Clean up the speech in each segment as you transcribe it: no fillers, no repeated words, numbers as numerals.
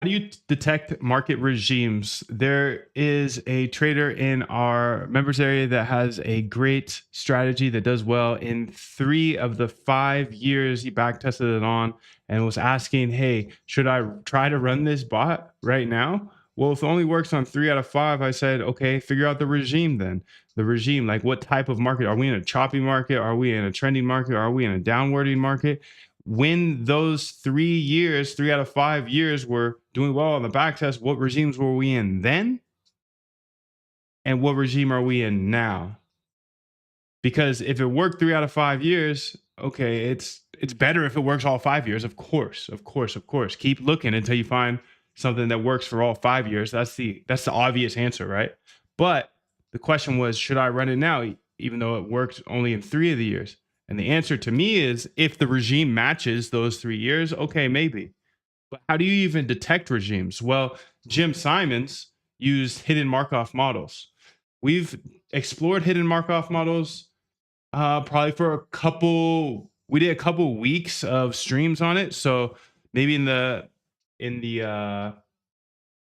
How do you detect market regimes? There is a trader in our members area that has a great strategy that does well. In 3 of the 5 years he back tested it on and was asking, hey, should I try to run this bot right now? Well, if it only works on 3 out of 5, I said, okay, figure out the regime then. The regime, like what type of market? Are we in a choppy market? Are we in a trending market? Are we in a downwarding market? When those 3 years, 3 out of 5 years were doing well on the back test, what regimes were we in then? And what regime are we in now? Because if it worked 3 out of 5 years, okay, it's better if it works all 5 years. Of course, of course, of course. Keep looking until you find something that works for all 5 years. That's the obvious answer, right? But the question was, should I run it now, even though it worked only in 3 of the years? And the answer to me is, if the regime matches those 3 years, okay, maybe. But how do you even detect regimes? Well, Jim Simons used hidden Markov models. We've explored hidden Markov models probably for we did a couple weeks of streams on it. So maybe in the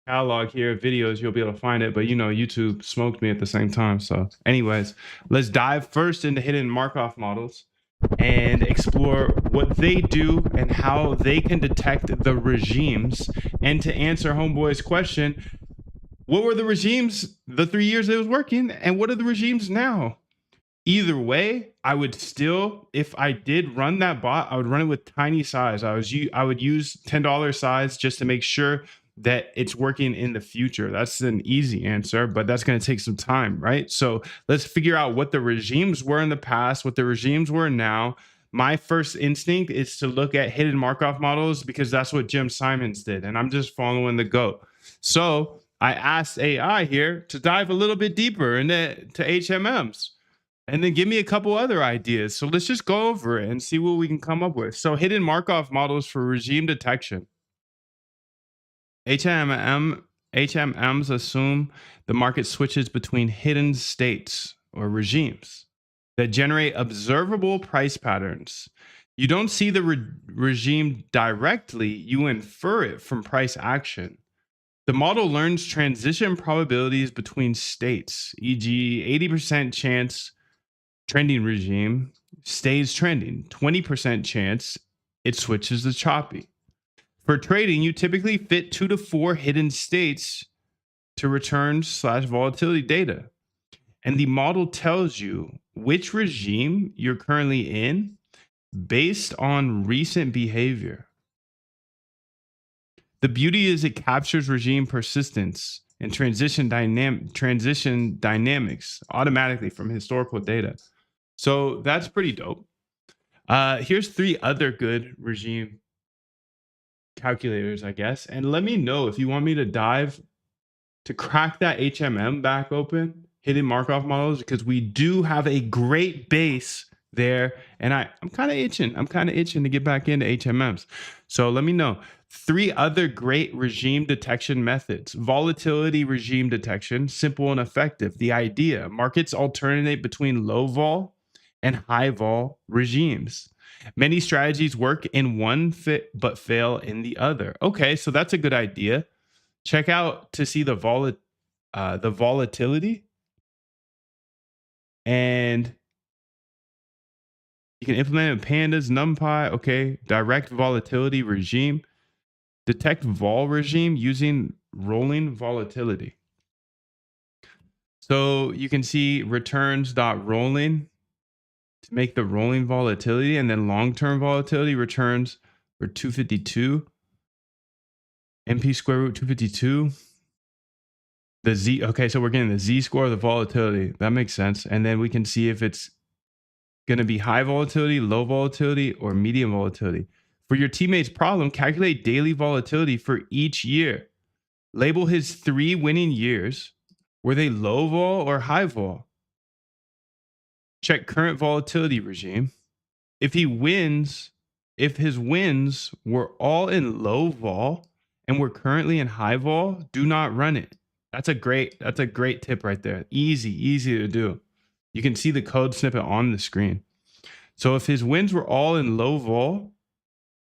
catalog here videos you'll be able to find it, but YouTube smoked me at the same time. So anyways, let's dive first into hidden Markov models and explore what they do and how they can detect the regimes. And to answer homeboy's question, what were the regimes the 3 years it was working, and what are the regimes now? Either way, I would still, if I did run that bot, I would run it with tiny size. I would use $10 size just to make sure that it's working in the future. That's an easy answer, but that's going to take some time, right? So let's figure out what the regimes were in the past, what the regimes were now. My first instinct is to look at hidden Markov models because that's what Jim Simons did, and I'm just following the GOAT. So I asked AI here to dive a little bit deeper into HMMs and then give me a couple other ideas. So let's just go over it and see what we can come up with. So hidden Markov models for regime detection. HMMs assume the market switches between hidden states or regimes that generate observable price patterns. You don't see the regime directly, you infer it from price action. The model learns transition probabilities between states, e.g., 80% chance trending regime stays trending, 20% chance it switches to choppy. For trading, you typically fit 2 to 4 hidden states to returns/volatility data. And the model tells you which regime you're currently in based on recent behavior. The beauty is it captures regime persistence and transition dynamics automatically from historical data. So that's pretty dope. Here's 3 other good regime calculators, I guess. And let me know if you want me to dive to crack that HMM back open, hidden Markov models, because we do have a great base there. And I'm kind of itching. I'm kind of itching to get back into HMMs. So let me know. 3 other great regime detection methods. Volatility regime detection, simple and effective. The idea, markets alternate between low vol and high vol regimes. Many strategies work in one but fail in the other. Okay, so that's a good idea. Check out to see the volatility, and you can implement it in pandas, numpy. Okay, direct volatility regime. Detect vol regime using rolling volatility. So you can see returns.rolling to make the rolling volatility, and then long-term volatility returns for 252. MP square root 252. The Z, okay, so we're getting the Z score of the volatility. That makes sense. And then we can see if it's going to be high volatility, low volatility, or medium volatility. For your teammate's problem, calculate daily volatility for each year. Label his 3 winning years. Were they low vol or high vol? Check current volatility regime. If his wins were all in low vol and we're currently in high vol, do not run it. That's a great tip right there. Easy to do. You can see the code snippet on the screen. So if his wins were all in low vol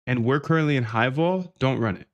and we're currently in high vol, don't run it.